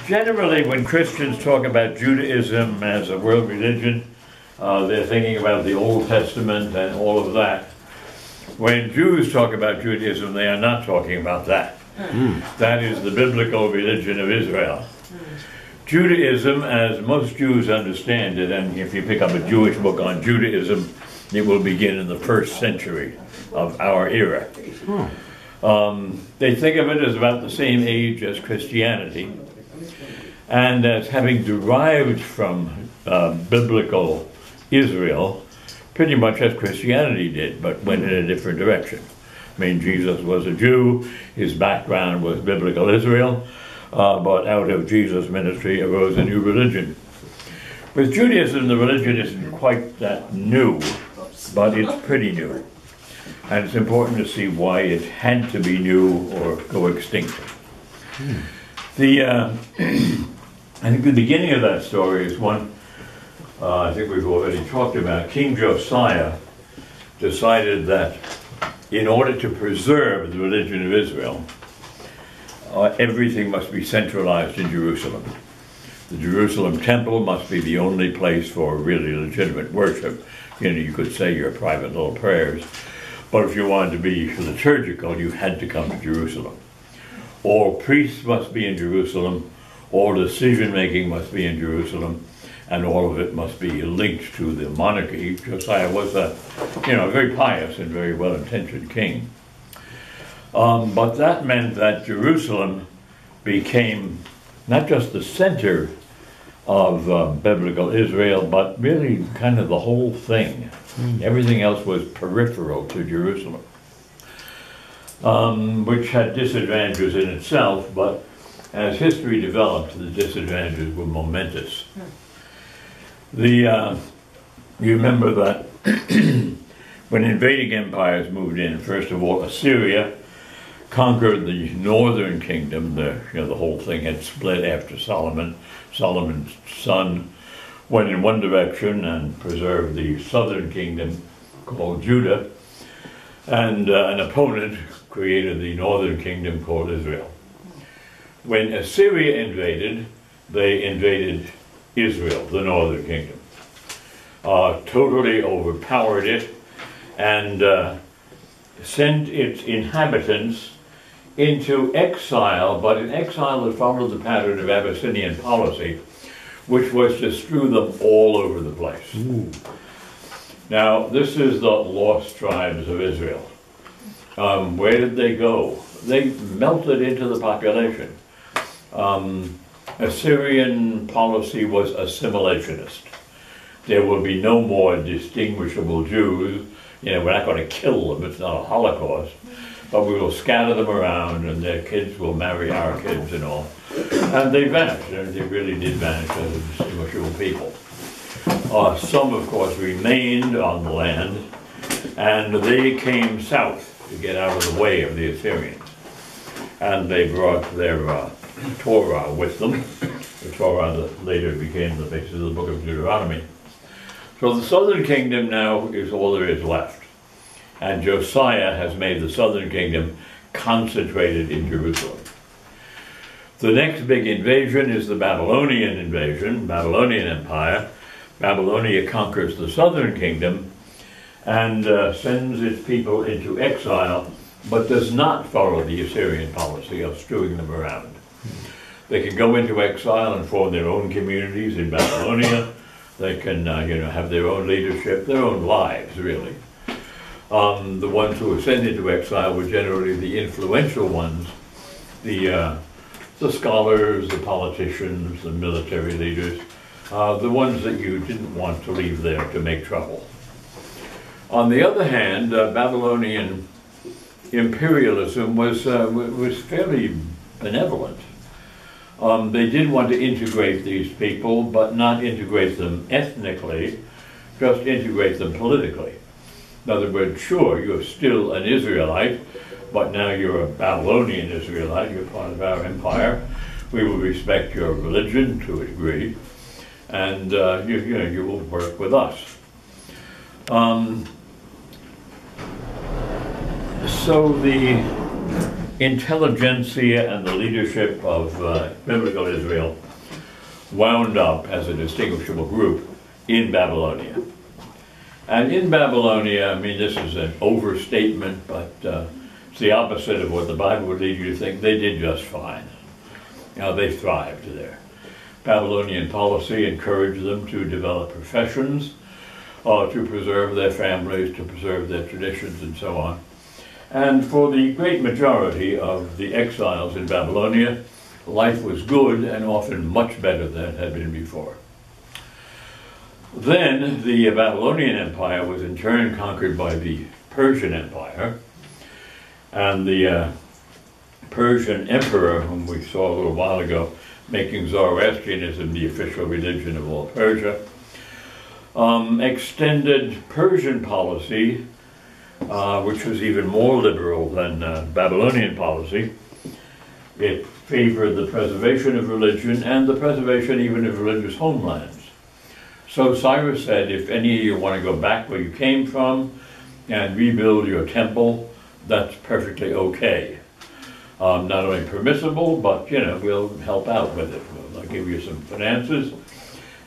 Generally, when Christians talk about Judaism as a world religion, they're thinking about the Old Testament and all of that. When Jews talk about Judaism, they are not talking about that. That is the biblical religion of Israel. Judaism, as most Jews understand it, and if you pick up a Jewish book on Judaism, it will begin in the 1st century of our era. They think of it as about the same age as Christianity, and as having derived from biblical Israel, pretty much as Christianity did, but went in a different direction. I mean, Jesus was a Jew, his background was biblical Israel, but out of Jesus' ministry arose a new religion. With Judaism, the religion isn't quite that new, but it's pretty new. And it's important to see why it had to be new or go extinct. I think the beginning of that story is one I think we've already talked about. King Josiah decided that in order to preserve the religion of Israel, everything must be centralized in Jerusalem. The Jerusalem temple must be the only place for really legitimate worship. You could say your private little prayers, but if you wanted to be liturgical, you had to come to Jerusalem. All priests must be in Jerusalem, all decision-making must be in Jerusalem, and all of it must be linked to the monarchy. Josiah was a very pious and very well-intentioned king. But that meant that Jerusalem became not just the center of biblical Israel, but really kind of the whole thing. Everything else was peripheral to Jerusalem, which had disadvantages in itself, but as history developed, the disadvantages were momentous. You remember that when invading empires moved in, first of all, Assyria conquered the northern kingdom. The whole thing had split after Solomon. Solomon's son went in one direction and preserved the southern kingdom called Judah, and an opponent created the northern kingdom called Israel. When Assyria invaded, they invaded Israel, the northern kingdom, totally overpowered it, and sent its inhabitants into exile, but an exile that followed the pattern of Abyssinian policy, which was to strew them all over the place. Now, this is the lost tribes of Israel. Where did they go? They melted into the population. Assyrian policy was assimilationist. There will be no more distinguishable Jews. We're not going to kill them, it's not a Holocaust, but we will scatter them around and their kids will marry our kids and all. And they vanished, they really did vanish as distinguishable people. Some, of course, remained on the land, and they came south to get out of the way of the Assyrians. And they brought their Torah with them, the Torah that later became the basis of the book of Deuteronomy. So the southern kingdom now is all there is left. And Josiah has made the southern kingdom concentrated in Jerusalem. The next big invasion is the Babylonian invasion, Babylonian Empire. Babylonia conquers the southern kingdom and sends its people into exile, but does not follow the Assyrian policy of strewing them around. They can go into exile and form their own communities in Babylonia. They can have their own leadership, their own lives, really. The ones who were sent into exile were generally the influential ones, the scholars, the politicians, the military leaders, the ones that you didn't want to leave there to make trouble. On the other hand, Babylonian imperialism was fairly benevolent. They did want to integrate these people, but not integrate them ethnically, just integrate them politically. In other words, sure, you're still an Israelite, but now you're a Babylonian Israelite, you're part of our empire. We will respect your religion to a degree, and you will work with us. So intelligentsia and the leadership of biblical Israel wound up as a distinguishable group in Babylonia. And in Babylonia, I mean, this is an overstatement, but it's the opposite of what the Bible would lead you to think. They did just fine. They thrived there. Babylonian policy encouraged them to develop professions, to preserve their families, to preserve their traditions, and so on. And for the great majority of the exiles in Babylonia, life was good and often much better than it had been before. Then the Babylonian Empire was in turn conquered by the Persian Empire, and the Persian emperor, whom we saw a little while ago, making Zoroastrianism the official religion of all Persia, extended Persian policy, which was even more liberal than Babylonian policy. It favored the preservation of religion and the preservation even of religious homelands. So Cyrus said, if any of you want to go back where you came from and rebuild your temple, that's perfectly okay. Not only permissible, but, we'll help out with it. We'll give you some finances,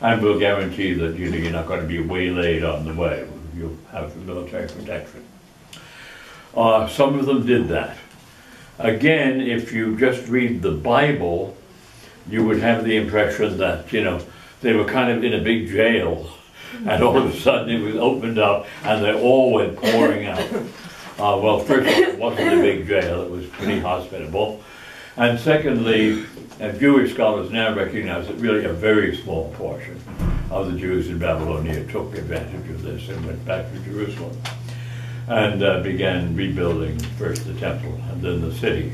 and we'll guarantee that, you're not going to be waylaid on the way. You'll have military protection. Some of them did that. Again, if you just read the Bible, you would have the impression that, they were kind of in a big jail, and all of a sudden it was opened up, and they all went pouring out. Well, first of all, it wasn't a big jail, it was pretty hospitable. And secondly, Jewish scholars now recognize that really a very small portion of the Jews in Babylonia took advantage of this and went back to Jerusalem and began rebuilding first the temple and then the city.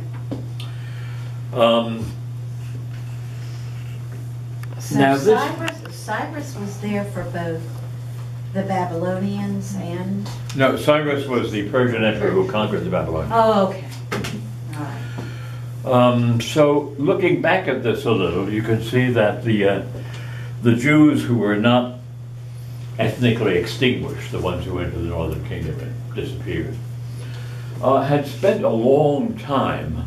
So now Cyrus was there for both the Babylonians and... No, Cyrus was the Persian emperor who conquered the Babylonians. Oh, okay. All right. So looking back at this a little, you can see that the Jews who were not ethnically extinguished, the ones who went to the northern kingdom and disappeared, had spent a long time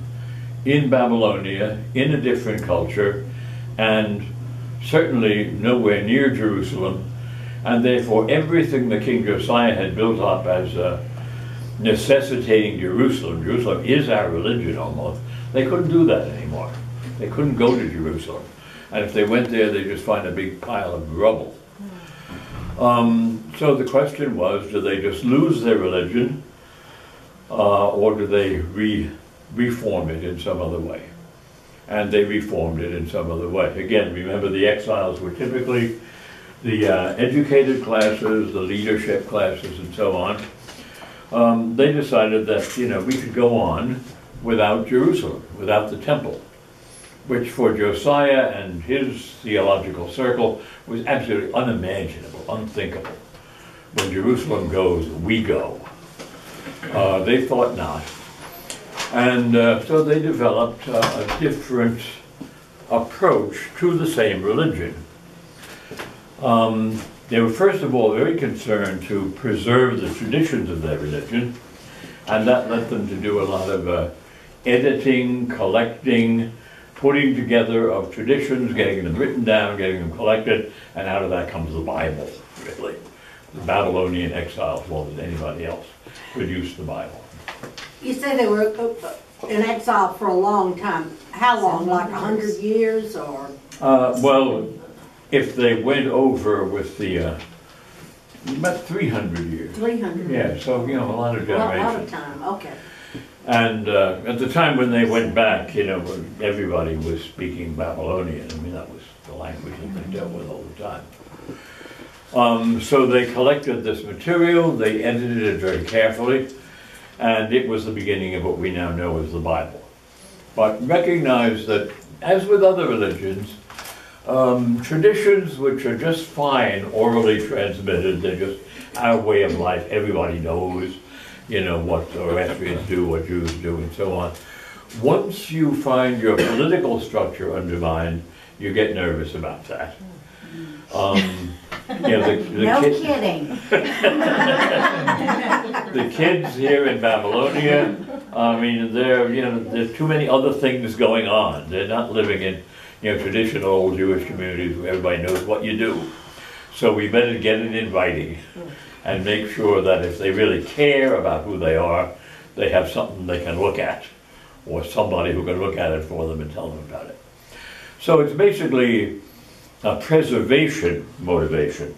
in Babylonia, in a different culture, and certainly nowhere near Jerusalem, and therefore everything the King Josiah had built up as necessitating Jerusalem. Jerusalem is our religion almost. They couldn't do that anymore. They couldn't go to Jerusalem. And if they went there, they'd just find a big pile of rubble. So the question was, do they just lose their religion, or do they reform it in some other way? And they reformed it in some other way. Again, remember, the exiles were typically the educated classes, the leadership classes, and so on. They decided that, we could go on without Jerusalem, without the temple, which for Josiah and his theological circle was absolutely unimaginable, unthinkable. When Jerusalem goes, we go. They thought not. And so they developed a different approach to the same religion. They were first of all very concerned to preserve the traditions of their religion, and that led them to do a lot of editing, collecting, putting together of traditions, getting them written down, getting them collected, and out of that comes the Bible, really. The Babylonian exiles more than anybody else produced the Bible. You say they were in exile for a long time. How long? Like 100 years, or? Well, if they went over with the about 300 years. 300. Yeah, so a lot of generations. Well, a lot of time. Okay. And at the time when they went back, everybody was speaking Babylonian. I mean, that was the language that they dealt with all the time. So they collected this material, they edited it very carefully, and it was the beginning of what we now know as the Bible. But recognize that, as with other religions, traditions which are just fine orally transmitted, they're just our way of life, everybody knows, what Zoroastrians do, what Jews do, and so on. Once you find your political structure undermined, you get nervous about that. No kidding. The kids here in Babylonia I mean, there's too many other things going on. They're not living in, traditional old Jewish communities where everybody knows what you do. So we better get it in writing and make sure that if they really care about who they are, they have something they can look at, or somebody who can look at it for them and tell them about it. So it's basically a preservation motivation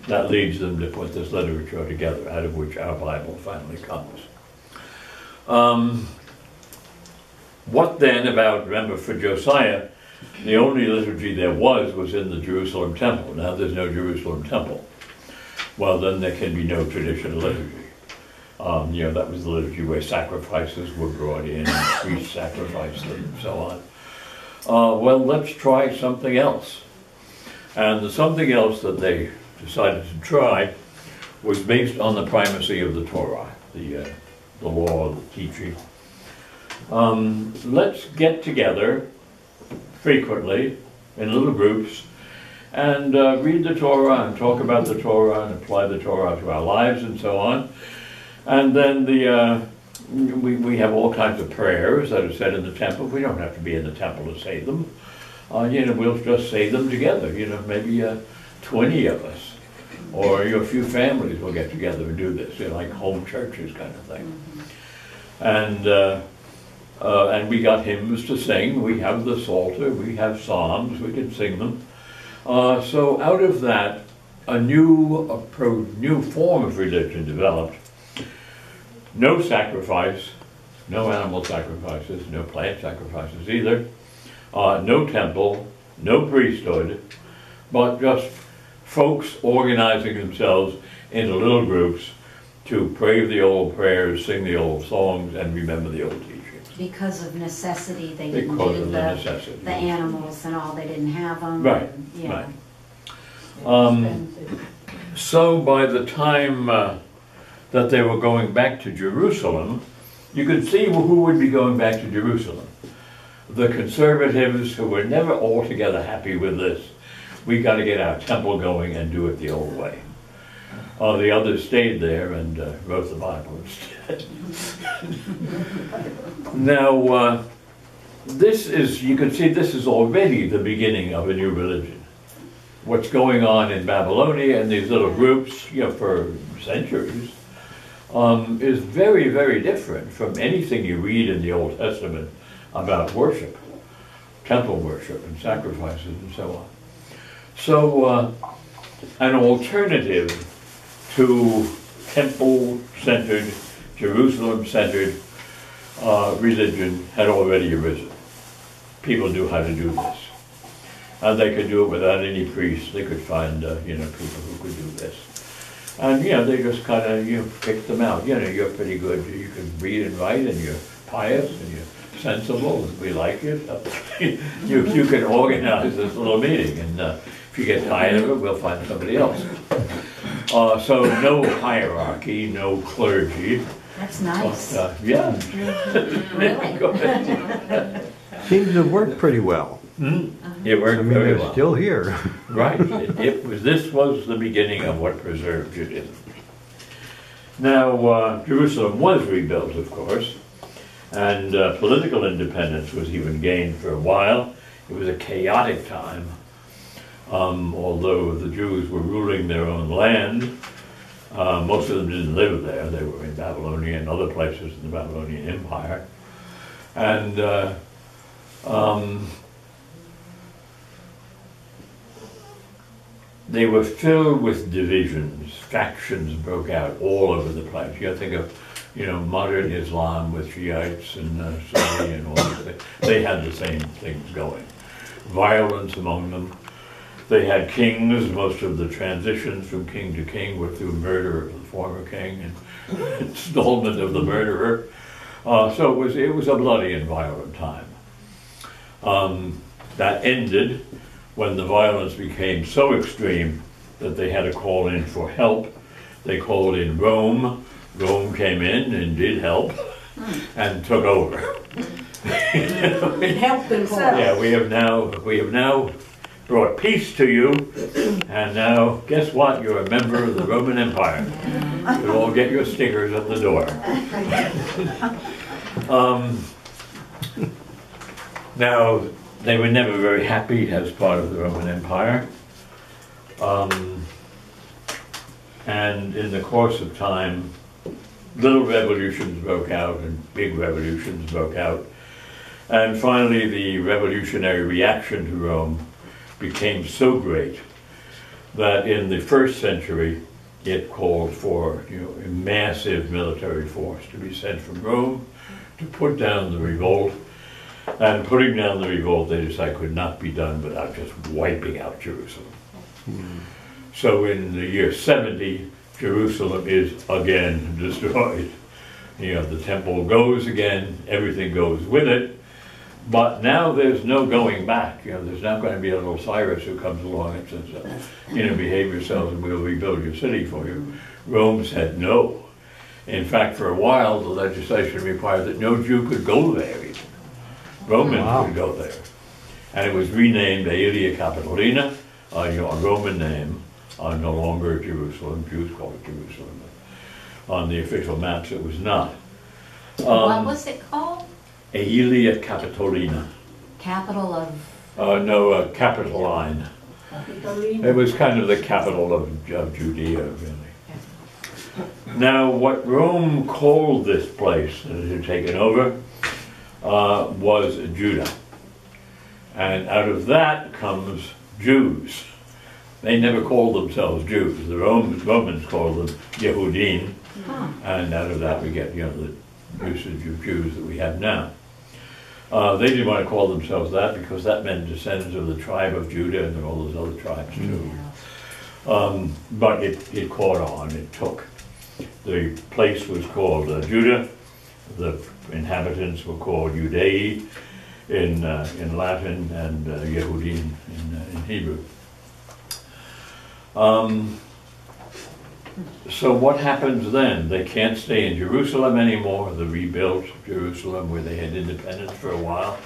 that leads them to put this literature together, out of which our Bible finally comes. What then about, remember, for Josiah, the only liturgy there was in the Jerusalem temple. Now there's no Jerusalem temple. Well, then there can be no traditional liturgy. That was the liturgy where sacrifices were brought in, priests sacrificed them, and so on. Well, let's try something else. And the something else that they decided to try was based on the primacy of the Torah, the law, the teaching. Let's get together frequently in little groups and read the Torah and talk about the Torah and apply the Torah to our lives and so on. And then we have all kinds of prayers that are said in the temple. We don't have to be in the temple to say them. We'll just say them together. Maybe 20 of us, or a few families will get together and do this, like home churches kind of thing. And we got hymns to sing. We have the Psalter. We have psalms. We can sing them. So out of that, a new form of religion developed. No sacrifice, no animal sacrifices, no plant sacrifices either. No temple, no priesthood, but just folks organizing themselves into little groups to pray the old prayers, sing the old songs, and remember the old teachings. Because of necessity, they didn't Because do of the animals and all. They didn't have them. Right, and, right. So by the time that they were going back to Jerusalem, you could see who would be going back to Jerusalem. The conservatives who were never altogether happy with this. We got to get our temple going and do it the old way. The others stayed there and wrote the Bible instead. Now, you can see this is already the beginning of a new religion. What's going on in Babylonia and these little groups, for centuries, is very, very different from anything you read in the Old Testament about worship, temple worship and sacrifices and so on. So an alternative to temple-centered, Jerusalem-centered religion had already arisen. People knew how to do this. And they could do it without any priests. They could find, people who could do this. And, they just kind of, picked them out. You're pretty good. You can read and write, and you're pious, and you're sensible, and we like you. You can organize this little meeting, and if you get tired of it, we'll find somebody else. So no hierarchy, no clergy. That's nice. Yeah. Really? Seems to work pretty well. It worked very they're well. still here. Right. This was the beginning of what preserved Judaism. Now, Jerusalem was rebuilt, of course, and political independence was even gained for a while. It was a chaotic time. Although the Jews were ruling their own land, most of them didn't live there. They were in Babylonia and other places in the Babylonian Empire. And they were filled with divisions. Factions broke out all over the place. You think of, modern Islam with Shiites and Sunni and all these things. They had the same things going. Violence among them. They had kings. Most of the transitions from king to king were through murder of the former king and installment of the murderer. So it was a bloody and violent time. That ended when the violence became so extreme that they had to call in for help. They called in Rome. Rome came in and did help and took over. It helped themselves. Yeah, we have now brought peace to you, and now guess what? You're a member of the Roman Empire. You'll all get your stickers at the door. Um, now, they were never very happy as part of the Roman Empire. And in the course of time, little revolutions broke out and big revolutions broke out. And finally, the revolutionary reaction to Rome became so great that in the first century, it called for a massive military force to be sent from Rome to put down the revolt. And putting down the revolt, they decided, could not be done without just wiping out Jerusalem. So in the year 70, Jerusalem is again destroyed. The temple goes again, everything goes with it. But now there's no going back. There's not going to be a little Cyrus who comes along and says, behave yourselves and we'll rebuild your city for you. Rome said no. In fact, for a while, the legislation required that no Jew could go there even. Romans could go there. And it was renamed Aelia Capitolina, a Roman name, no longer Jerusalem. Jews called it Jerusalem. On the official maps, it was not. What was it called? Aelia Capitolina. Capital of? No, Capitoline. It was kind of the capital of Judea, really. Now, what Rome called this place that it had taken over was Judah. And out of that comes Jews. They never called themselves Jews. The Romans called them Yehudim. And out of that we get, the usage of Jews that we have now. They didn't want to call themselves that because that meant descendants of the tribe of Judah and all those other tribes too. But it caught on, it took. The place was called Judah. The inhabitants were called Judei in Latin and Yehudim in Hebrew. So what happens then? They can't stay in Jerusalem anymore, the rebuilt Jerusalem where they had independence for a while.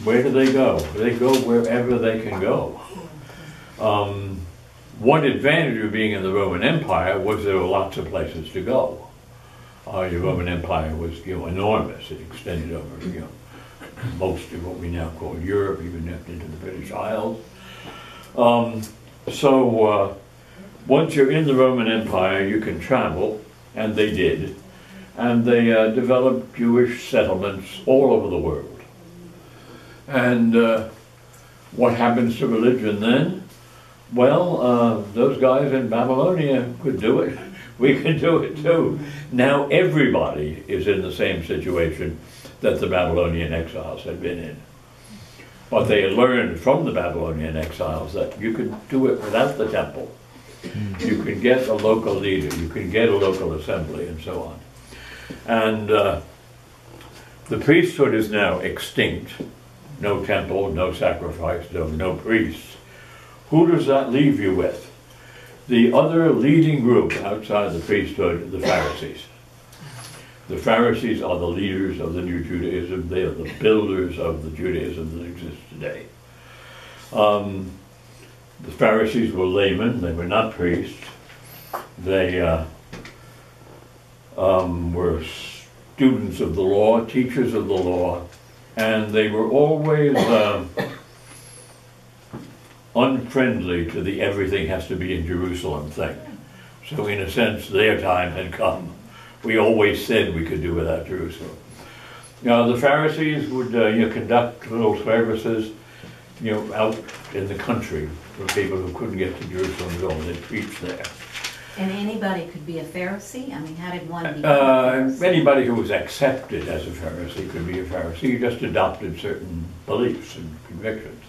Where do they go? They go wherever they can go. One advantage of being in the Roman Empire was there were lots of places to go. The Roman Empire was enormous. It extended over most of what we now call Europe, even into the British Isles. Once you're in the Roman Empire, you can travel, and they did. And they developed Jewish settlements all over the world. And what happens to religion then? Well, those guys in Babylonia could do it. We can do it too. Now everybody is in the same situation that the Babylonian exiles had been in. But they had learned from the Babylonian exiles that you could do it without the temple. You can get a local leader, you can get a local assembly, and so on. And the priesthood is now extinct. No temple, no sacrifice, no priests. Who does that leave you with? The other leading group outside the priesthood, the Pharisees. The Pharisees are the leaders of the new Judaism. They are the builders of the Judaism that exists today. The Pharisees were laymen. They were not priests. They were students of the law, teachers of the law, and they were always unfriendly to the everything has to be in Jerusalem thing. So in a sense, their time had come. We always said we could do without Jerusalem. The Pharisees would conduct little services out in the country for people who couldn't get to Jerusalem at all. They'd preach there. And anybody could be a Pharisee? I mean, how did one become a Pharisee? Anybody who was accepted as a Pharisee could be a Pharisee. You just adopted certain beliefs and convictions.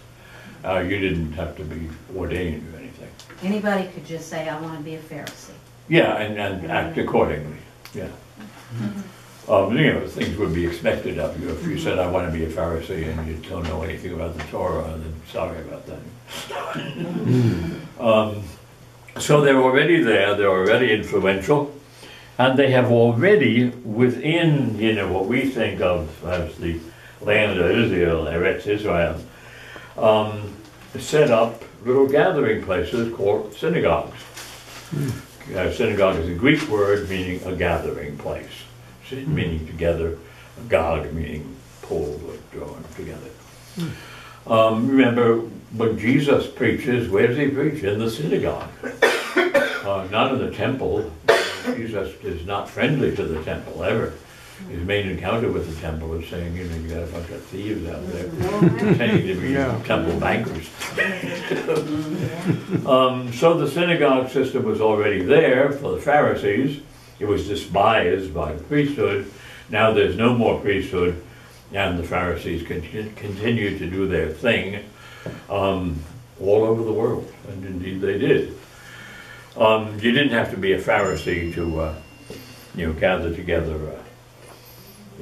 You didn't have to be ordained or anything. Anybody could just say, I want to be a Pharisee. Yeah, and act accordingly. Yeah. Things would be expected of you. If you said, I want to be a Pharisee, and you don't know anything about the Torah, then sorry about that. So they're already there, they're already influential, and they have already, within, what we think of as the land of Israel, Eretz Israel, set up little gathering places called synagogues. Synagogue is a Greek word meaning a gathering place. meaning together, Gog meaning pulled or drawn together. Remember, when Jesus preaches, where does he preach? In the synagogue. Not in the temple. Jesus is not friendly to the temple, ever. His main encounter with the temple is saying, you got a bunch of thieves out there pretending to be temple bankers. So the synagogue system was already there for the Pharisees. It was despised by the priesthood. Now there's no more priesthood, and the Pharisees continue to do their thing all over the world, and indeed they did. You didn't have to be a Pharisee to, gather together,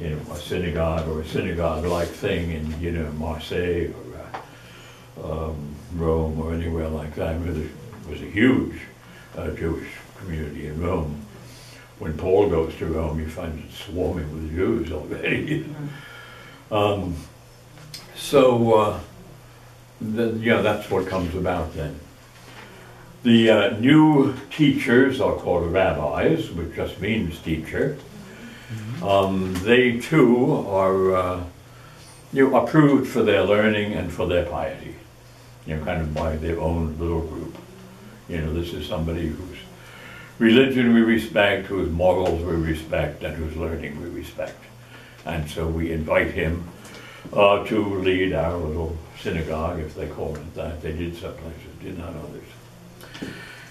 a synagogue or a synagogue-like thing in, Marseille or Rome or anywhere like that. I mean, there was a huge Jewish community in Rome. When Paul goes to Rome, you find it swarming with Jews already. That's what comes about then. The new teachers are called rabbis, which just means teacher. They too are approved for their learning and for their piety, kind of by their own little group. This is somebody whose religion we respect, whose morals we respect, and whose learning we respect. And so we invite him to lead our little synagogue, if they call it that. They did some places, did not others.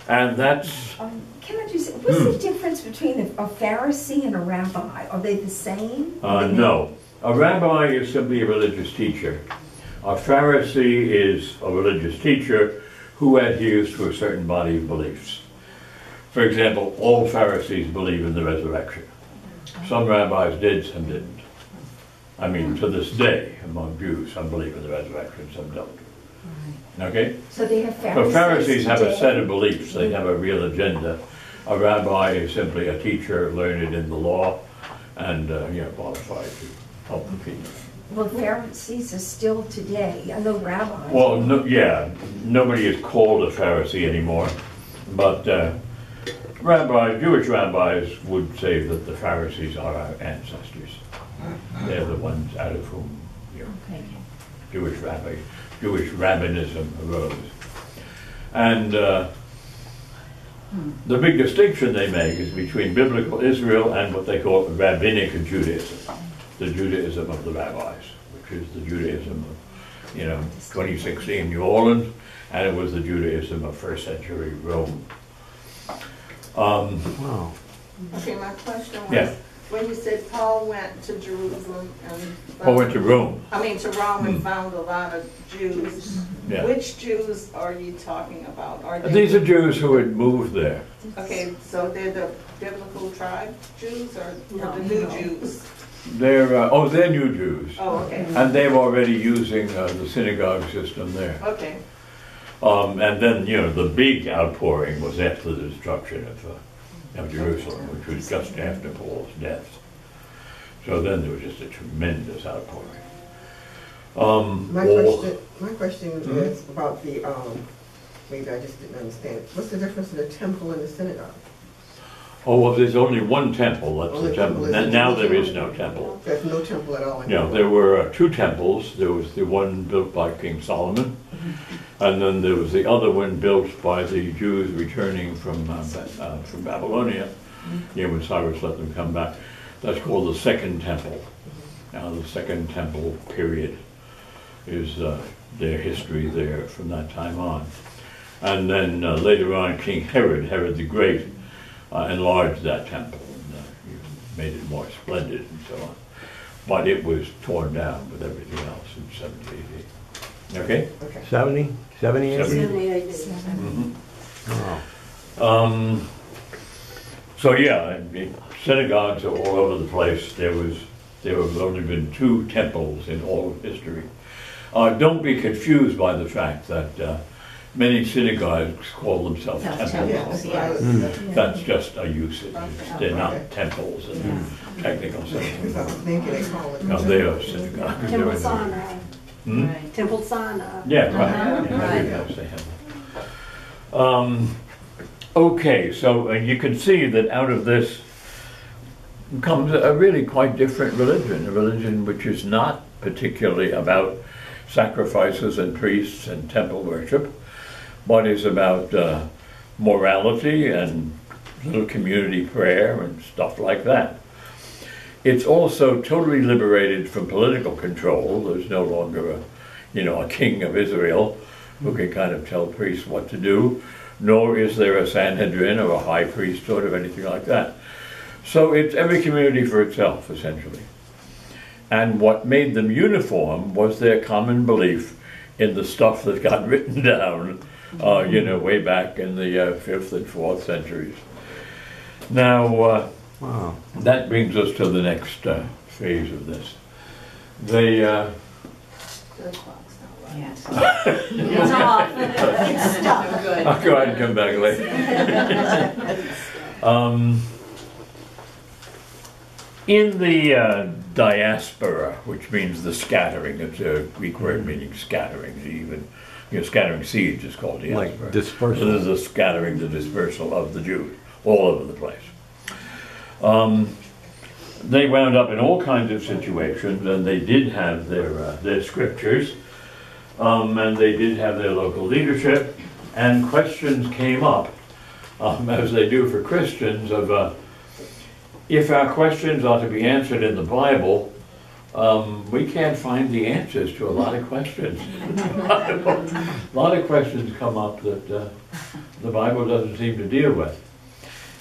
And that's... Can I just say, what's the difference between a Pharisee and a rabbi? Are they the same? No. A rabbi is simply a religious teacher. A Pharisee is a religious teacher who adheres to a certain body of beliefs. For example, all Pharisees believe in the resurrection. Some rabbis did, some didn't. I mean, to this day, among Jews, some believe in the resurrection, some don't. Okay? So they have Pharisees. So Pharisees have today. a set of beliefs. They have a real agenda. A rabbi is simply a teacher learned in the law and qualified to help the people. Well, Pharisees are still today. I know rabbis. Well, nobody is called a Pharisee anymore, but Jewish rabbis would say that the Pharisees are our ancestors. They're the ones out of whom Jewish rabbinism arose. And the big distinction they make is between biblical Israel and what they call rabbinic Judaism, the Judaism of the rabbis, which is the Judaism of 2016 New Orleans, and it was the Judaism of first century Rome. Wow. Okay, my question was, when you said Paul went to Jerusalem and Paul went to Rome. to Rome and found a lot of Jews. Yeah. Which Jews are you talking about? Are they These are Jews who had moved there. okay? So they're the biblical tribe Jews or the new Jews? They're new Jews, Oh, okay. and they're already using the synagogue system there. Okay. And then the big outpouring was after the destruction of Jerusalem, which was just after Paul's death. So then there was just a tremendous outpouring. My question is about the, maybe I just didn't understand. What's the difference in the temple and the synagogue? Oh, well, there's only one temple. That's Only the temple. temple is Now in there is Jerusalem. no temple. There's no temple at all anymore. There were two temples. There was the one built by King Solomon, and then there was the other one built by the Jews returning from Babylonia, when Cyrus let them come back. That's called the Second Temple. Now, the Second Temple period is their history there from that time on. And then later on, King Herod the Great, enlarged that temple and made it more splendid and so on. But it was torn down with everything else in 70 AD. Okay? Okay. 70? 70 AD? 70 AD. Mm-hmm. Wow. Synagogues are all over the place. There have only been two temples in all of history. Don't be confused by the fact that many synagogues call themselves temples. That's just a usage. They're not temples in the technical sense. Because I was thinking they call it. No, they are synagogues. Temple Sinai. Right. Temple Sinai. Yeah, right. Uh-huh. Yeah, every house they have. Okay, so you can see that out of this comes a really quite different religion, a religion which is not particularly about sacrifices and priests and temple worship, but is about morality and little community prayer and stuff like that. It's also totally liberated from political control. There's no longer a king of Israel who can kind of tell priests what to do, nor is there a Sanhedrin or a high priesthood or anything like that. So it's every community for itself, essentially. And what made them uniform was their common belief in the stuff that got written down, way back in the 5th and 4th centuries. Now, Wow. that brings us to the next phase of this. The clock's not right. Yes. It's off. It's stuck. Good. I'll go ahead and come back later. In the diaspora, which means the scattering, it's a Greek word meaning scattering, even scattering seeds is called diaspora. Like dispersal. So there's the scattering, the dispersal of the Jews all over the place. They wound up in all kinds of situations, and they did have their scriptures, and they did have their local leadership, and questions came up, as they do for Christians, of if our questions are to be answered in the Bible, we can't find the answers to a lot of questions. A lot of questions come up that the Bible doesn't seem to deal with.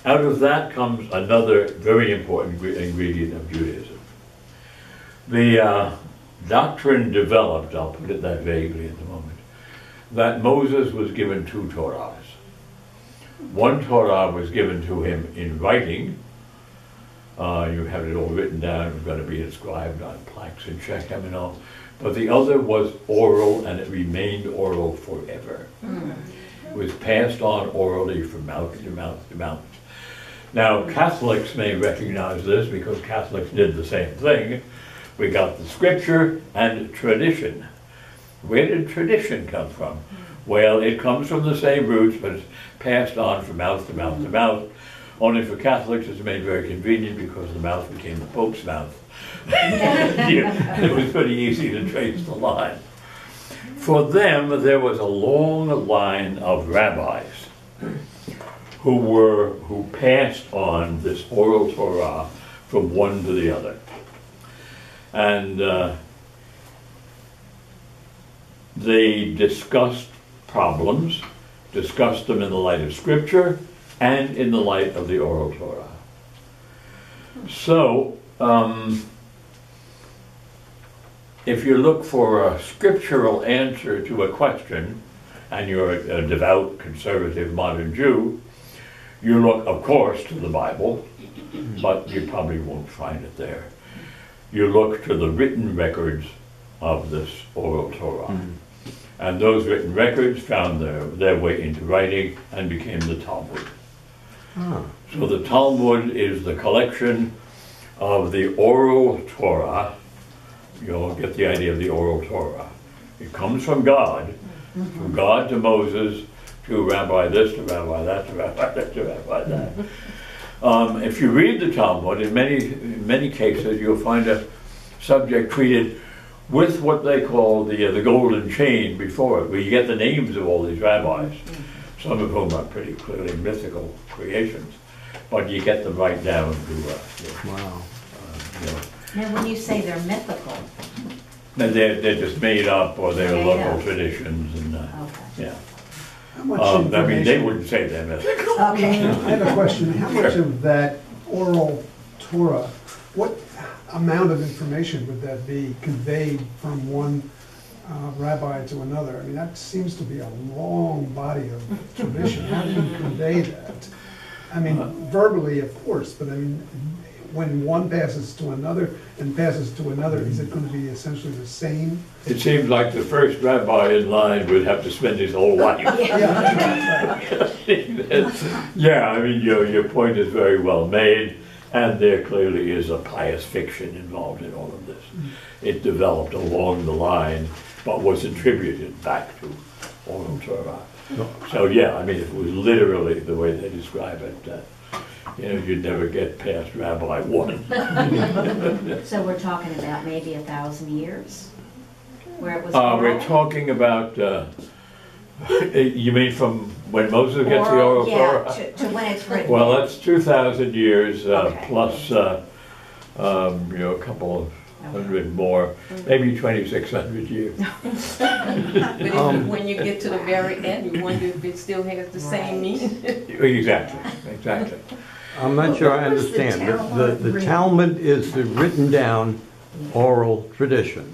Out of that comes another very important ingredient of Judaism. The doctrine developed, I'll put it that vaguely at the moment, that Moses was given 2 Torahs. One Torah was given to him in writing. You have it all written down, it's going to be inscribed on plaques in Shechem and all. But the other was oral, and it remained oral forever. It was passed on orally from mouth to mouth to mouth. Now, Catholics may recognize this because Catholics did the same thing. We got the scripture and tradition. Where did tradition come from? Well, it comes from the same roots, but it's passed on from mouth to mouth to mouth. Only for Catholics it's made very convenient because the mouth became the Pope's mouth. It was pretty easy to trace the line. For them, there was a long line of rabbis who passed on this oral Torah from one to the other. And they discussed problems, discussed them in the light of Scripture and in the light of the oral Torah. So, if you look for a scriptural answer to a question, and you're a devout, conservative, modern Jew, you look, of course, to the Bible, but you probably won't find it there. You look to the written records of this oral Torah. And those written records found their way into writing and became the Talmud. So the Talmud is the collection of the oral Torah. You'll get the idea of the oral Torah. It comes from God to Moses, to Rabbi this, to Rabbi that, to Rabbi that, to Rabbi that. If you read the Talmud, in many cases, you'll find a subject treated with what they call the golden chain before it, where you get the names of all these rabbis, some of whom are pretty clearly mythical creations, but you get them right down to Wow. Now, when you say they're mythical, they're just made up, or they're Made local up. traditions, and okay. yeah. How much I mean, they information- wouldn't say they're mythical. Okay. I have a question. How much Sure. of that oral Torah, what amount of information would that be conveyed from one rabbi to another? I mean, that seems to be a long body of tradition. How do you convey that? I mean, verbally, of course, but I mean, when one passes to another and passes to another, is it going to be essentially the same? It seems like the first rabbi in line would have to spend his whole life. Yeah, I mean, your point is very well made, and there clearly is a pious fiction involved in all of this. It developed along the line, but was attributed back to oral Torah. So yeah, I mean, if it was literally the way they describe it, You know, you'd never get past Rabbi 1. So we're talking about maybe 1,000 years? Where it was We're oral? talking about, you mean from when Moses gets the oral Yeah, Torah? to when it's written. Well, that's 2,000 years, Okay. plus, you know, a couple of hundred more, maybe 2,600 years. But when you get to the very end, you wonder if it still has the same meaning. Exactly, exactly. I'm not sure I What was the understand. Talmud The written? Talmud is the written down oral tradition.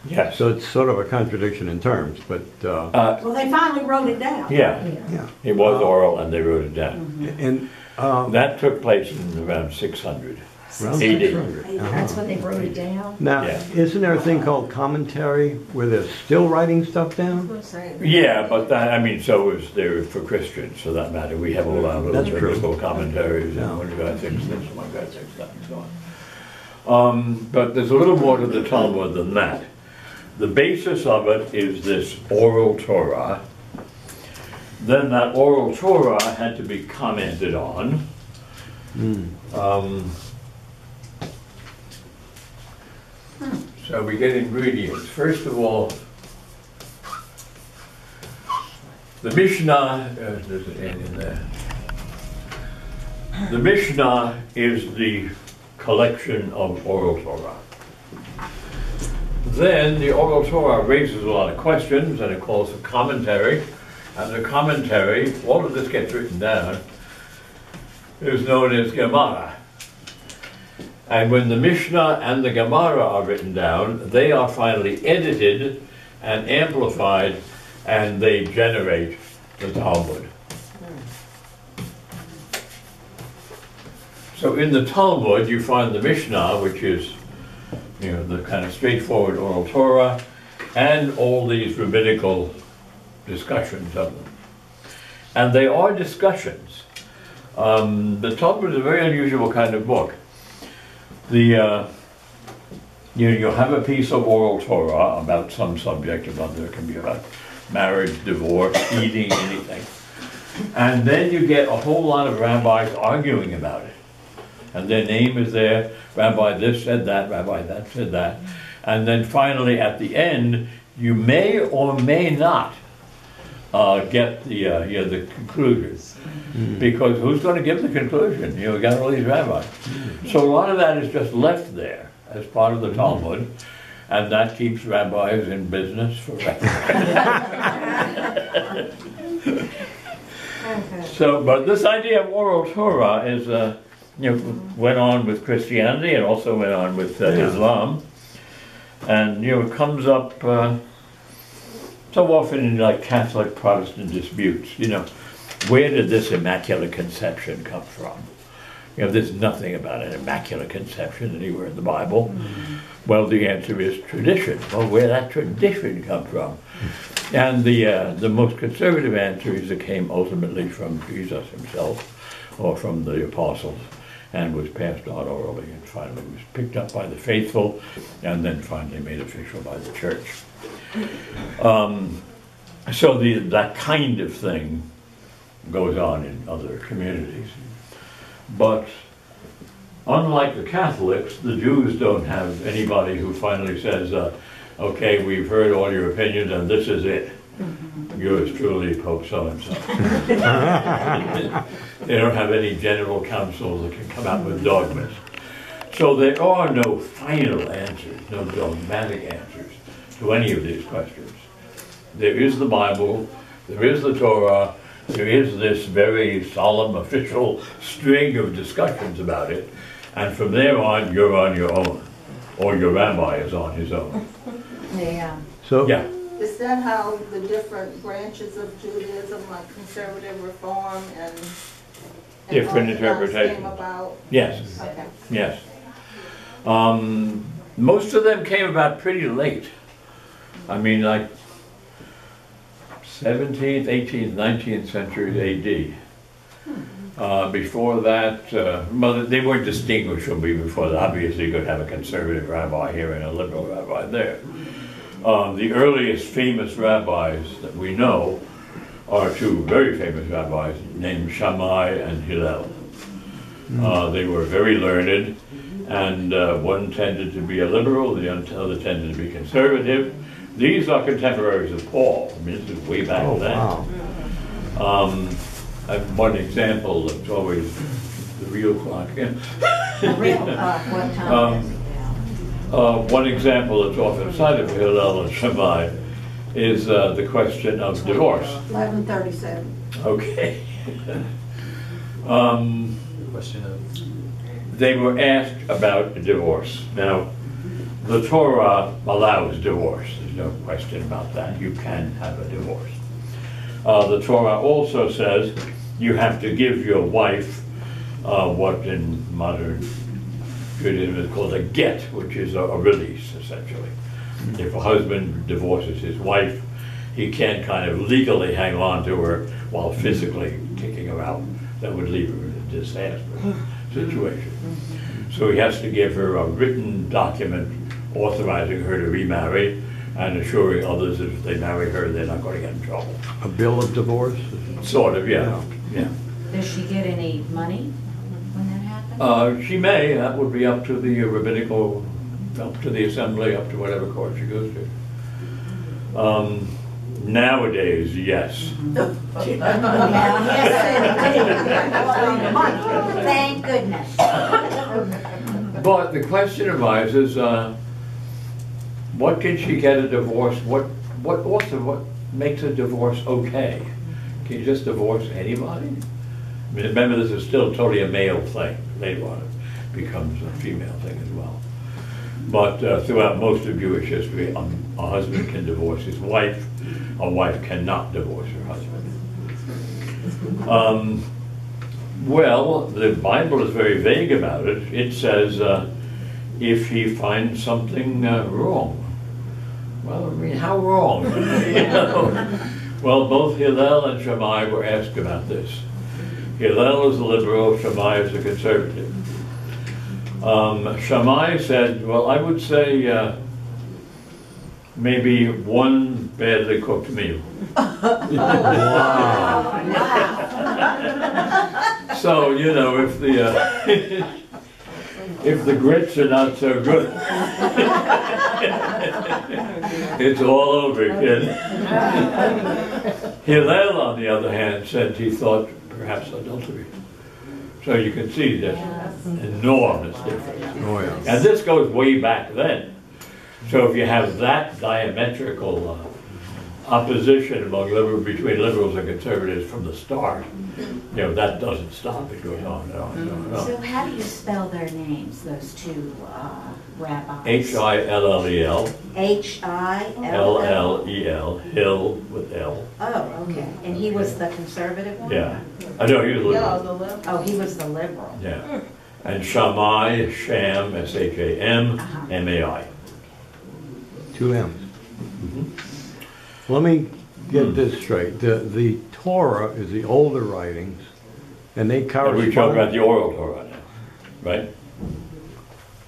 Yes. So it's sort of a contradiction in terms, but, Well, they finally wrote it down. Yeah, yeah. it was oral and they wrote it down. And, That took place in around 600. around AD. 600. That's when they wrote it down? Now, Yeah. isn't there a thing called commentary where they're still writing stuff down? Yeah, but that, I mean, so is there for Christians, for that matter. We have all our little That's true. biblical commentaries, Yeah. and one guy thinks this, one guy thinks that, and so on. But there's a little more to the Talmud than that. The basis of it is this oral Torah. Then that oral Torah had to be commented on. So we get ingredients. First of all, the Mishnah, there's an N in there. The Mishnah is the collection of oral Torah. Then the oral Torah raises a lot of questions and it calls for commentary. And the commentary, all of this gets written down, is known as Gemara. And when the Mishnah and the Gemara are written down, they are finally edited and amplified, and they generate the Talmud. So in the Talmud, you find the Mishnah, which is, you know, the kind of straightforward oral Torah, and all these rabbinical discussions of them. And they are discussions. The Talmud is a very unusual kind of book. You'll have a piece of oral Torah about some subject, it can be about marriage, divorce, eating, anything. And then you get a whole lot of rabbis arguing about it. And their name is there, Rabbi this said that, Rabbi that said that. And then finally at the end, you may or may not get the conclusion. Because who's going to give the conclusion? You know, we got all these rabbis. So a lot of that is just left there as part of the Talmud, and that keeps rabbis in business forever. So, but this idea of oral Torah is, went on with Christianity and also went on with Islam, and it comes up so often in like Catholic Protestant disputes. Where did this Immaculate Conception come from? There's nothing about an Immaculate Conception anywhere in the Bible. Well, the answer is tradition. Well, where did that tradition come from? And the most conservative answer is it came ultimately from Jesus himself, or from the apostles, and was passed on orally, and finally was picked up by the faithful, and then finally made official by the church. So that kind of thing goes on in other communities. But unlike the Catholics, the Jews don't have anybody who finally says, okay, we've heard all your opinions and this is it. Yours truly, Pope so-and-so. They don't have any general councils that can come out with dogmas. So there are no final answers, no dogmatic answers to any of these questions. There is the Bible, there is the Torah, there is this very solemn official string of discussions about it, and from there on, you're on your own, or your rabbi is on his own. Yeah. So, Yeah. Is that how the different branches of Judaism, like conservative, reform, and Different Orthodox interpretations. came about? Yes, Okay. yes. Most of them came about pretty late. I mean, like 17th, 18th, 19th century AD. Before that, well, they weren't distinguishable before that. Obviously, you could have a conservative rabbi here and a liberal rabbi there. The earliest famous rabbis that we know are two very famous rabbis named Shammai and Hillel. They were very learned, and one tended to be a liberal, the other tended to be conservative. These are contemporaries of Paul. I mean, this is way back Oh, then. wow. And one example that's always the real clock. The real clock, what time is it now? One example that's often cited for Hillel and Shammai is the question of divorce. 1137. Okay. Question of They were asked about divorce. Now, the Torah allows divorce. There's no question about that. You can have a divorce. The Torah also says you have to give your wife what in modern Judaism is called a get, which is a release, essentially. If a husband divorces his wife, he can't kind of legally hang on to her while physically kicking her out. That would leave her in a disastrous situation. So he has to give her a written document authorizing her to remarry and assuring others that if they marry her, they're not going to get in trouble. A bill of divorce? Sort of, yeah. Yeah. Does she get any money when that happens? She may. That would be up to the rabbinical, up to the assembly, up to whatever court she goes to. Nowadays, yes. Thank goodness. But the question arises, what can she get a divorce? What makes a divorce okay? Can you just divorce anybody? I mean, remember, this is still totally a male thing. Later on, it becomes a female thing as well. But throughout most of Jewish history, a husband can divorce his wife. A wife cannot divorce her husband. Well, the Bible is very vague about it. It says if he finds something wrong. Well, I mean, how wrong? You know? Well, both Hillel and Shammai were asked about this. Hillel is a liberal, Shammai is a conservative. Shammai said, well, I would say maybe one badly cooked meal. So, you know, if the if the grits are not so good, it's all over, kid. Hillel, on the other hand, said he thought perhaps adultery. So you can see there's enormous difference. Oh, yeah. And this goes way back then. So if you have that diametrical opposition between liberals and conservatives from the start, you know, that doesn't stop. It goes on and on and on and on. So how do you spell their names, those two rabbis? H-I-L-L-E-L. H-I-L-L? L-L-E-L. Hill with L. Oh, okay. And he was the conservative one? Yeah. I know he was Yeah, liberal. the left. Oh, he was the liberal. Yeah. And Shammai, Sham, S-H-A-M, M-A-I. 2 M's. Let me get this straight. The Torah is the older writings, and they And correspond. we talk about the oral Torah now, right?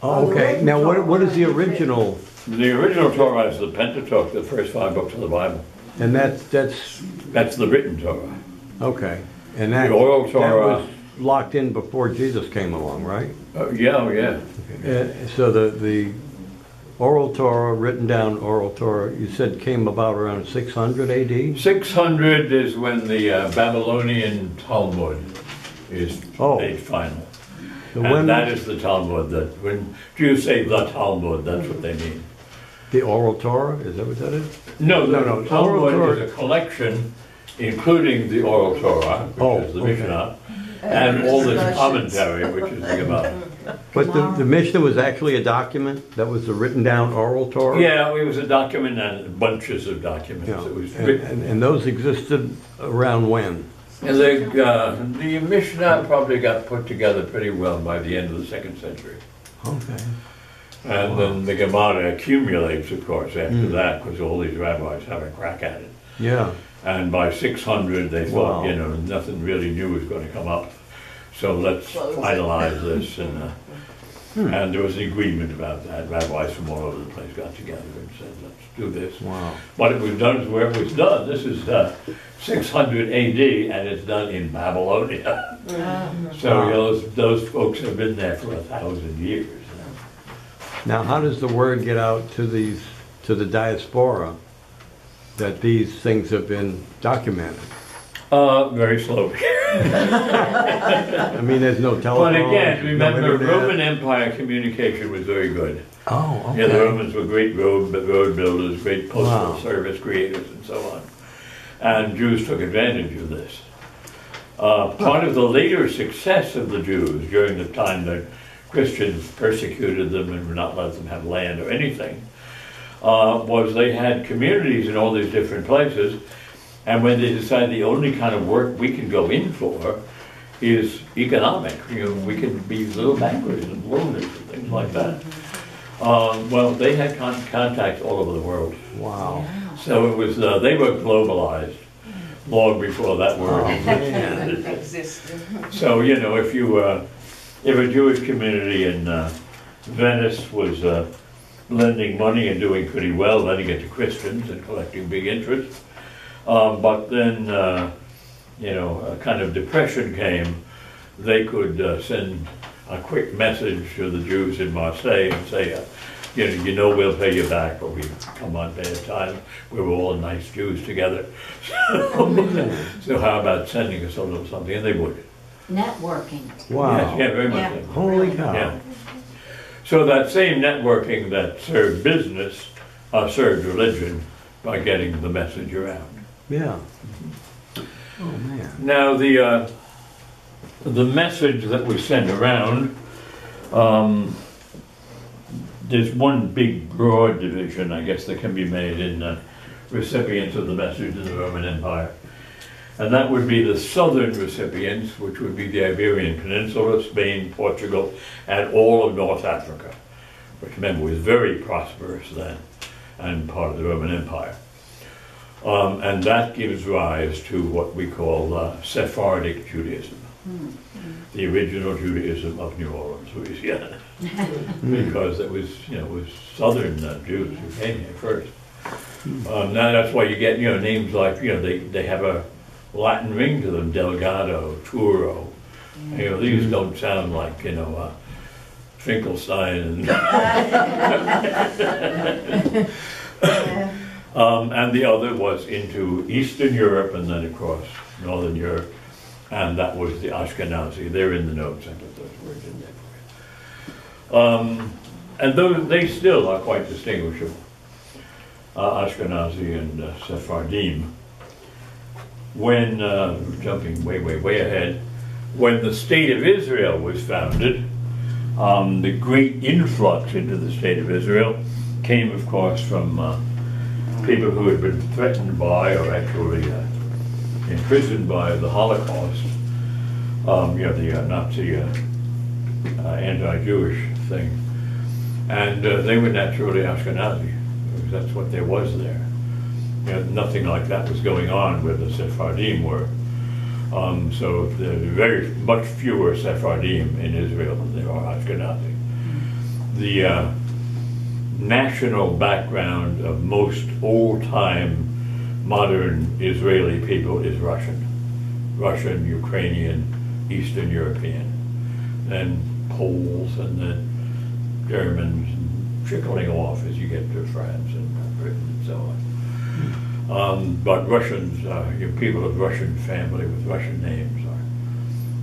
Oh, okay. Now, what is the original? The original Torah is the Pentateuch, the first 5 books of the Bible. And that's That's the written Torah. okay. And that, The oral that Torah. was locked in before Jesus came along, right? Yeah, oh, yeah. So the oral Torah, written down oral Torah, you said came about around 600 AD? 600 is when the Babylonian Talmud is made final. So when And that is the Talmud that, when Jews say the Talmud, that's what they mean. the oral Torah, is that what that is? No, No, the no, oral Talmud Torah- is a collection, including the oral Torah, which is the okay. Mishnah, and all this commentary, which is the Gemara. But the Mishnah was actually a document that was the written down oral Torah? Yeah, it was a document and bunches of documents. Yeah. It was written. And those existed around when? And the Mishnah probably got put together pretty well by the end of the 2nd century. Okay. And then the Gemara accumulates, of course, after that, because all these rabbis have a crack at it. Yeah. And by 600, they thought, Wow. you know, nothing really new was going to come up. So let's finalize this. And And there was an agreement about that. Rabbis from all over the place got together and said, let's do this. Wow. But it was done where it was done. This is 600 AD, and it's done in Babylonia. So you know, those folks have been there for 1,000 years. Now, how does the word get out to the diaspora that these things have been documented? Very slowly. I mean, there's no telephone. But again, remember, no internet. Roman Empire communication was very good. Oh, okay. Yeah, the Romans were great road builders, great postal Wow. service creators, and so on. And Jews took advantage of this. Part of the later success of the Jews during the time that Christians persecuted them and would not let them have land or anything was they had communities in all these different places. And when they decided the only kind of work we can go in for is economic, you know, we can be little bankers and loaners and things like that. Well, they had contacts all over the world. Wow. So it was, they were globalized long before that word Existed. So, you know, if a Jewish community in Venice was lending money and doing pretty well, lending it to Christians and collecting big interest, but then, you know, a kind of depression came, they could send a quick message to the Jews in Marseille and say, you know we'll pay you back, but we come on bad times. We were all nice Jews together. So how about sending us a little something? And they would. Networking. Wow. Yes, yeah, very much. Yeah. so. Holy cow. Yeah. So that same networking that served business served religion by getting the message around. Yeah. Oh, man. Now the message that we send around, there's one big broad division, I guess, that can be made in recipients of the message in the Roman Empire. And that would be the southern recipients, which would be the Iberian Peninsula, Spain, Portugal, and all of North Africa, which remember was very prosperous then and part of the Roman Empire. And that gives rise to what we call Sephardic Judaism, the original Judaism of New Orleans, Louisiana, because it was, you know, it was southern Jews who came here first. Now that's why you get, you know, names like, you know, they have a Latin ring to them, Delgado, Turo. You know, these don't sound like, you know, Finkelstein and the other was into Eastern Europe and then across Northern Europe, and that was the Ashkenazi. They're in the notes, I put those words in there for you. And those, they still are quite distinguishable, Ashkenazi and Sephardim. When, jumping way ahead, when the state of Israel was founded, the great influx into the state of Israel came, of course, from people who had been threatened by or actually imprisoned by the Holocaust, you know, the Nazi anti-Jewish thing. And they were naturally Ashkenazi, because that's what there was there. You know, nothing like that was going on where the Sephardim were. So there are very much fewer Sephardim in Israel than there are Ashkenazi. The national background of most old-time modern Israeli people is Russian, Ukrainian, Eastern European, then Poles, and then Germans, and trickling off as you get to France and Britain and so on. But Russians, you know, people of Russian family with Russian names are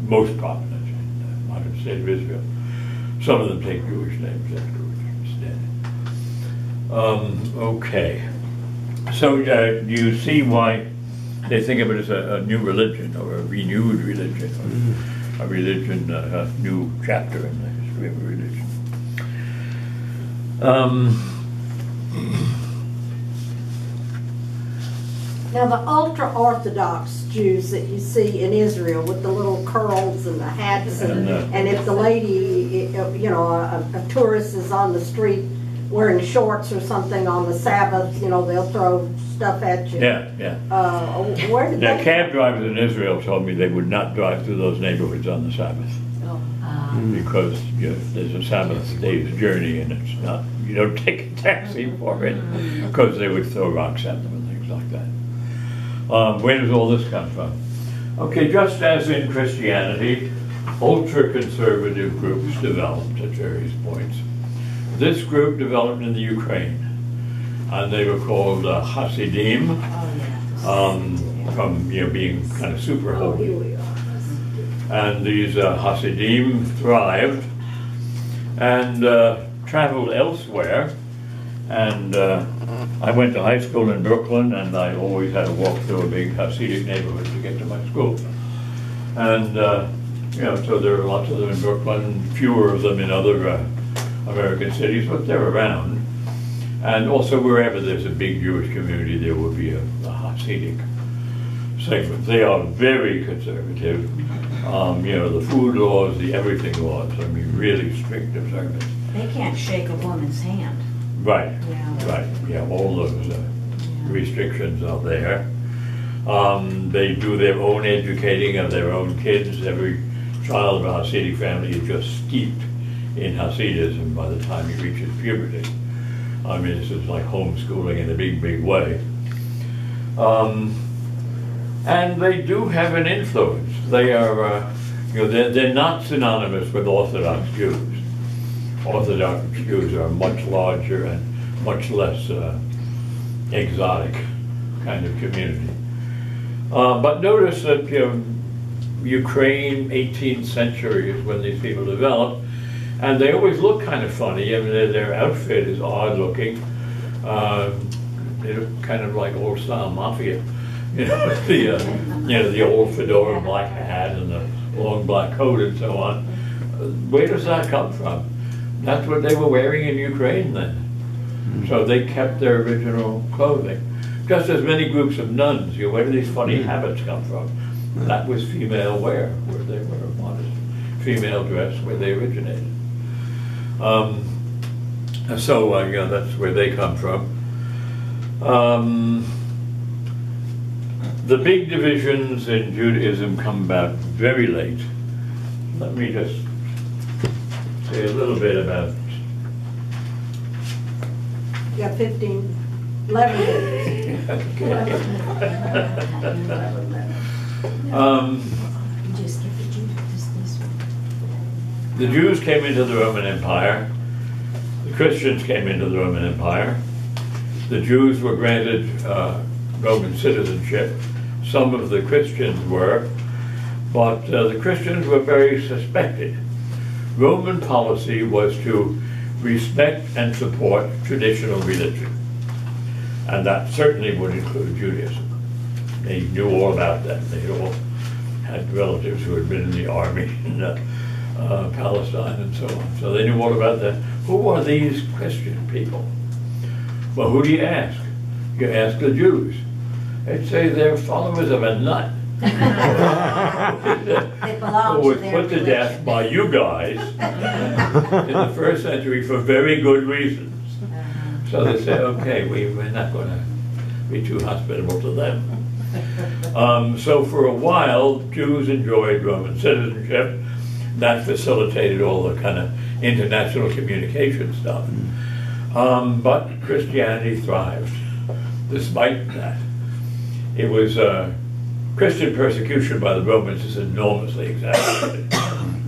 most prominent in the modern state of Israel. Some of them take Jewish names afterwards instead. Okay. So you see why they think of it as a new religion or a renewed religion, or a religion, a new chapter in the history of a religion. Now, the ultra-Orthodox Jews that you see in Israel with the little curls and the hats, and if the lady, you know, a tourist is on the street wearing shorts or something on the Sabbath, you know, they'll throw stuff at you. Yeah, yeah. Where did Now, they? cab drivers in Israel told me they would not drive through those neighborhoods on the Sabbath because there's a Sabbath day's journey and it's not, you don't take a taxi for it because they would throw rocks at them and things like that. Where does all this come from? Okay, just as in Christianity, ultra-conservative groups developed at various points. This group developed in the Ukraine, and they were called Hasidim, from being kind of super holy. And these Hasidim thrived and traveled elsewhere. And I went to high school in Brooklyn, and I always had to walk through a big Hasidic neighborhood to get to my school. And so there are lots of them in Brooklyn, fewer of them in other American cities, but they're around. And also wherever there's a big Jewish community, there will be a Hasidic segment. They are very conservative. The food laws, the everything laws, I mean, really strict observance. They can't shake a woman's hand. Right, Yeah. right. Yeah, all those restrictions are there. They do their own educating of their own kids. Every child of a Hasidic family is just steeped in Hasidism by the time he reaches puberty. I mean, this is like homeschooling in a big, big way. And they do have an influence. They are, they're not synonymous with Orthodox Jews. Orthodox Jews are much larger and much less exotic kind of community. But notice that Ukraine, 18th century is when these people developed, and they always look kind of funny. I mean, their outfit is odd looking. They look kind of like old style mafia. The old fedora black hat and the long black coat and so on. Where does that come from? That's what they were wearing in Ukraine then. So they kept their original clothing. Just as many groups of nuns, where do these funny habits come from? That was female wear, where they were a modest female dress, where they originated. That's where they come from. The big divisions in Judaism come about very late. Let me just say a little bit about. You got 11 days. Just give the Jews this one. The Jews came into the Roman Empire. The Christians came into the Roman Empire. The Jews were granted Roman citizenship. Some of the Christians were, but the Christians were very suspected. Roman policy was to respect and support traditional religion, and that certainly would include Judaism. They knew all about that. They all had relatives who had been in the army in Palestine and so on. So they knew all about that. Who are these Christian people? Well, who do you ask? You ask the Jews. They'd say they're followers of a nut. They belong Who was to their put to death religion. by you guys in the first century for very good reasons. So they say, okay, we're not going to be too hospitable to them. So for a while, Jews enjoyed Roman citizenship. That facilitated all the kind of international communication stuff. But Christianity thrived despite that. It was Christian persecution by the Romans is enormously exaggerated.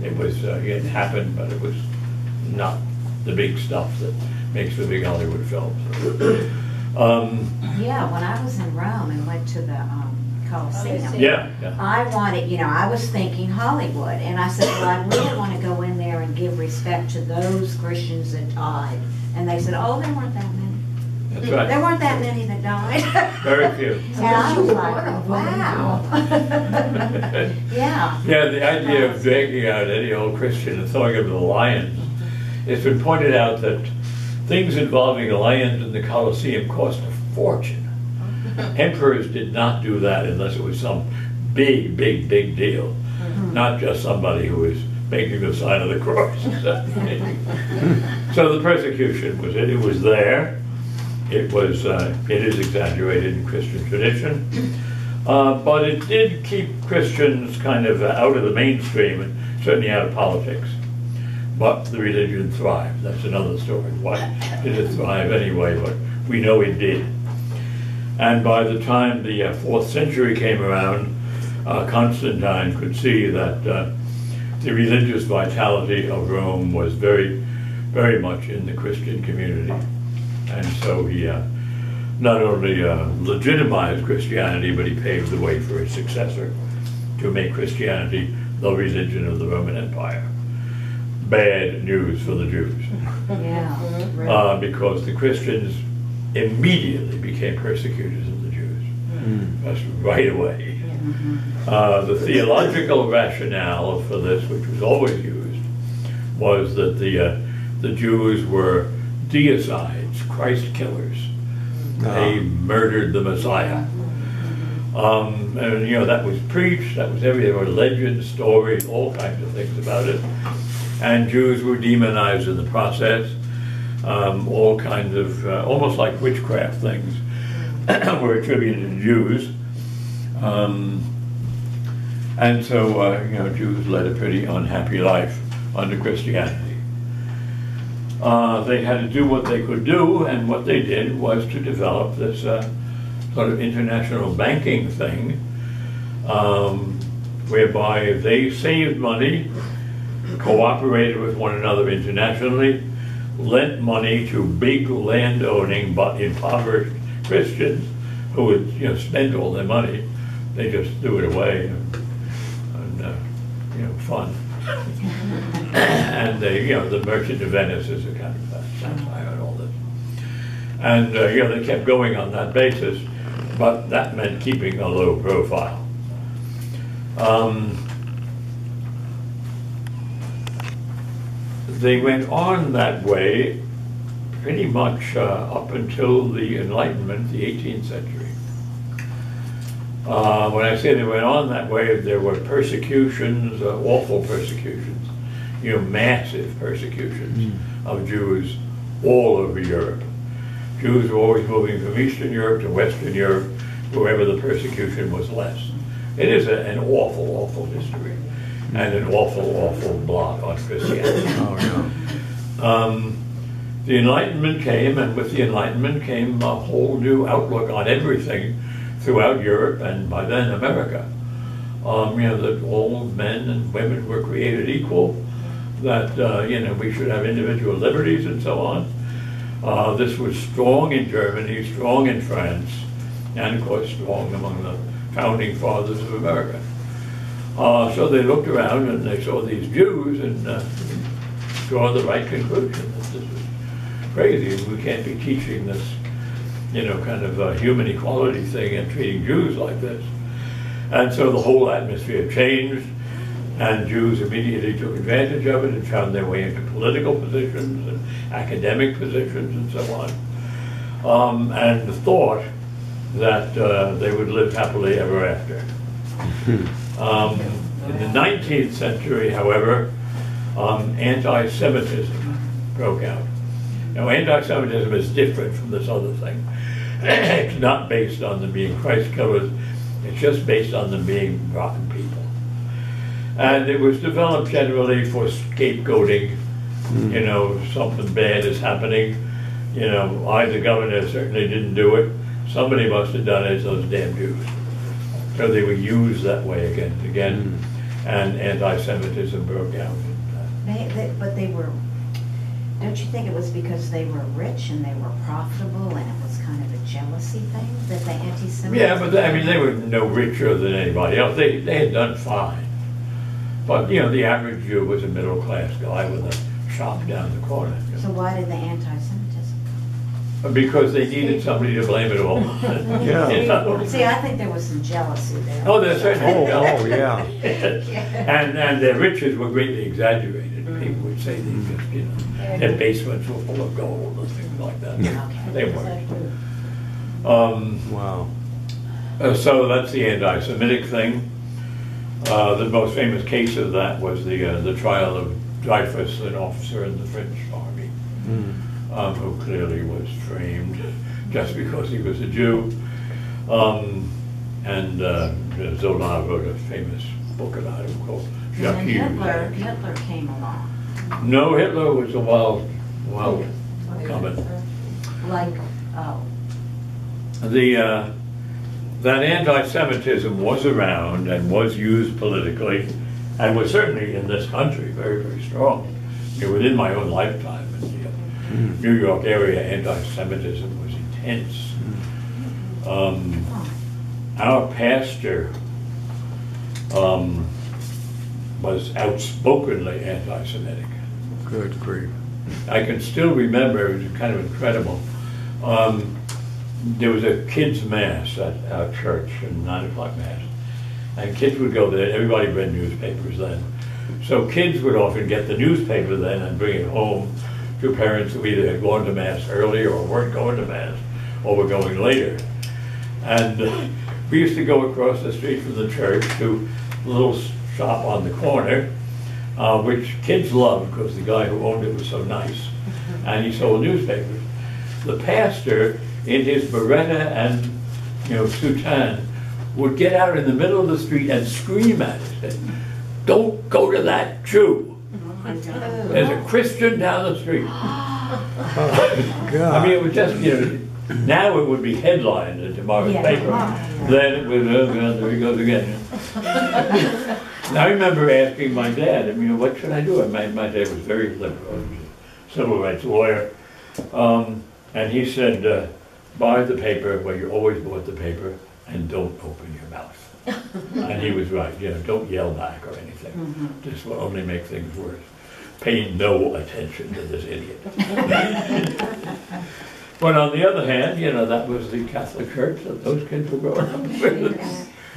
It happened, but it was not the big stuff that makes the big Hollywood films. Yeah, when I was in Rome and went to the Colosseum, Yeah. I wanted, I was thinking Hollywood, and I said, well, I really want to go in there and give respect to those Christians that died. And they said, oh, there weren't that many. That's right. There weren't that many that died. Very few. And I was like, wow. Yeah. Yeah, the idea of dragging out any old Christian and throwing him to the lions. It's been pointed out that things involving lions in the Colosseum cost a fortune. Emperors did not do that unless it was some big, big, big deal. Not just somebody who was making the sign of the cross. So the persecution was it was there. It is exaggerated in Christian tradition, but it did keep Christians kind of out of the mainstream and certainly out of politics. But the religion thrived. That's another story. Why did it thrive anyway? But we know it did. And by the time the 4th century came around, Constantine could see that the religious vitality of Rome was very, very much in the Christian community. And so he not only legitimized Christianity, but he paved the way for his successor to make Christianity the religion of the Roman Empire. Bad news for the Jews. Yeah. Because the Christians immediately became persecutors of the Jews. That's right away. The theological rationale for this, which was always used, was that the Jews were deicides, Christ killers. They murdered the Messiah. And you know, that was preached, that was everything. There were legends, stories, all kinds of things about it. And Jews were demonized in the process. All kinds of, almost like witchcraft things were attributed to Jews. And so, you know, Jews led a pretty unhappy life under Christianity. They had to do what they could do, and what they did was to develop this sort of international banking thing, whereby they saved money, cooperated with one another internationally, lent money to big landowning but impoverished Christians who would, you know, spend all their money. They just threw it away, and you know, fun. And they, you know, the Merchant of Venice is a kind of satire and all this. And you know, they kept going on that basis, but that meant keeping a low profile. They went on that way pretty much up until the Enlightenment, the 18th century. When I say they went on that way, there were persecutions, awful persecutions, you know, massive persecutions of Jews all over Europe. Jews were always moving from Eastern Europe to Western Europe, wherever the persecution was less. It is an awful, awful history, and an awful, awful blot on Christianity. The Enlightenment came, and with the Enlightenment came a whole new outlook on everything throughout Europe, and by then America. You know, that all men and women were created equal, that you know, we should have individual liberties and so on. This was strong in Germany, strong in France, and of course strong among the founding fathers of America. So they looked around and they saw these Jews and draw the right conclusion that this is crazy. We can't be teaching this, you know, kind of human equality thing and treating Jews like this. And so the whole atmosphere changed, and Jews immediately took advantage of it and found their way into political positions and academic positions and so on, and thought that they would live happily ever after. In the 19th century, however, anti-Semitism broke out. Now, anti-Semitism is different from this other thing. It's not based on them being Christ killers. It's just based on them being rotten people. And it was developed generally for scapegoating. You know, something bad is happening. You know, the governor certainly didn't do it. Somebody must have done it, those damn Jews. So they were used that way again and again, and anti-Semitism broke out. But they were, don't you think it was because they were rich and they were profitable and it was kind of a jealousy thing that the anti-Semitism? Yeah, but I mean, they were no richer than anybody else. They had done fine. But, you know, the average Jew was a middle-class guy with a shop down the corner. You know. So why did the anti-Semitism? Because they needed somebody to blame it all. Yeah. See, I think there was some jealousy there. Oh, there's certainly Oh, yeah. and their riches were greatly exaggerated. People would say they just, you know, their basements were full of gold and things like that. They weren't. Wow. So that's the anti-Semitic thing. The most famous case of that was the trial of Dreyfus, an officer in the French army, who clearly was framed just because he was a Jew. Zola wrote a famous book about him called And then Jacques. Hitler came along. No, Hitler was a wild coming. Like, oh, That anti-Semitism was around and was used politically, and was certainly in this country very, very strong. Within my own lifetime in the New York area, anti-Semitism was intense. Our pastor was outspokenly anti-Semitic. Good grief. I can still remember, it was kind of incredible. There was a kids' mass at our church, a 9 o'clock mass, and kids would go there. Everybody read newspapers then. So kids would often get the newspaper then and bring it home to parents who either had gone to mass earlier or weren't going to mass or were going later. And we used to go across the street from the church to a little shop on the corner, which kids loved because the guy who owned it was so nice, and he sold newspapers. The pastor, in his beretta and soutane, would get out in the middle of the street and scream at us, "Don't go to that Jew. There's a Christian down the street." I mean, it was just, now it would be headlined in tomorrow's paper. Then it was, oh God, there he goes again. And I remember asking my dad, what should I do? My dad was very liberal, he was a civil rights lawyer. And he said, buy the paper where you always bought the paper and don't open your mouth. And he was right, don't yell back or anything. This will only make things worse. Pay no attention to this idiot. But on the other hand, that was the Catholic Church that those kids were growing up with.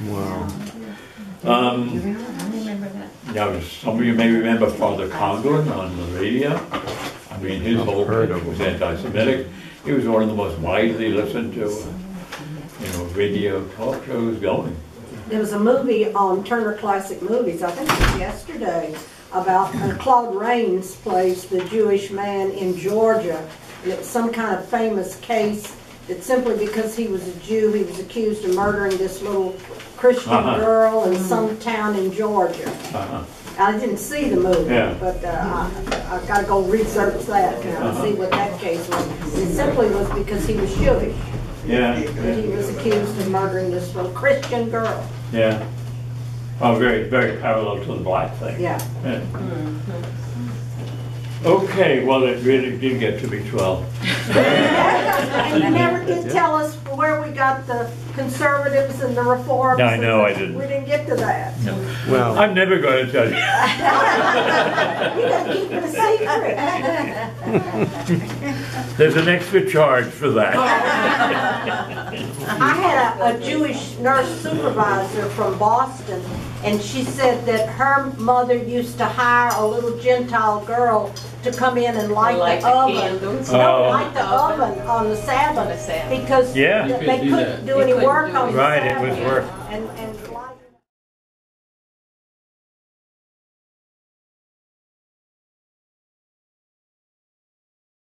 Wow. I remember that. Now, some of you may remember Father Conglin on the radio. His whole purpose was anti-Semitic. He was one of the most widely listened to, radio talk shows going. There was a movie on Turner Classic Movies, I think it was yesterday, about Claude Rains plays the Jewish man in Georgia. And it was some kind of famous case that simply because he was a Jew, he was accused of murdering this little Christian girl in some town in Georgia. I didn't see the movie, but I've got to go research that and see what that case was. It simply was because he was Jewish. Yeah. That he was accused of murdering this little Christian girl. Yeah. Oh, very, very parallel to the black thing. Yeah. Okay, well, it really did get to be 12. And you never did tell us where we got the conservatives and the reforms. No, I know I didn't. We didn't get to that. No. Well, I'm never going to tell you. You gotta keep it a secret. There's an extra charge for that. I had a Jewish nurse supervisor from Boston, and she said that her mother used to hire a little Gentile girl to come in and light the oven. Light the oven on the Sabbath because Yeah. they couldn't do any work on the Right, Sabbath. it was work. And light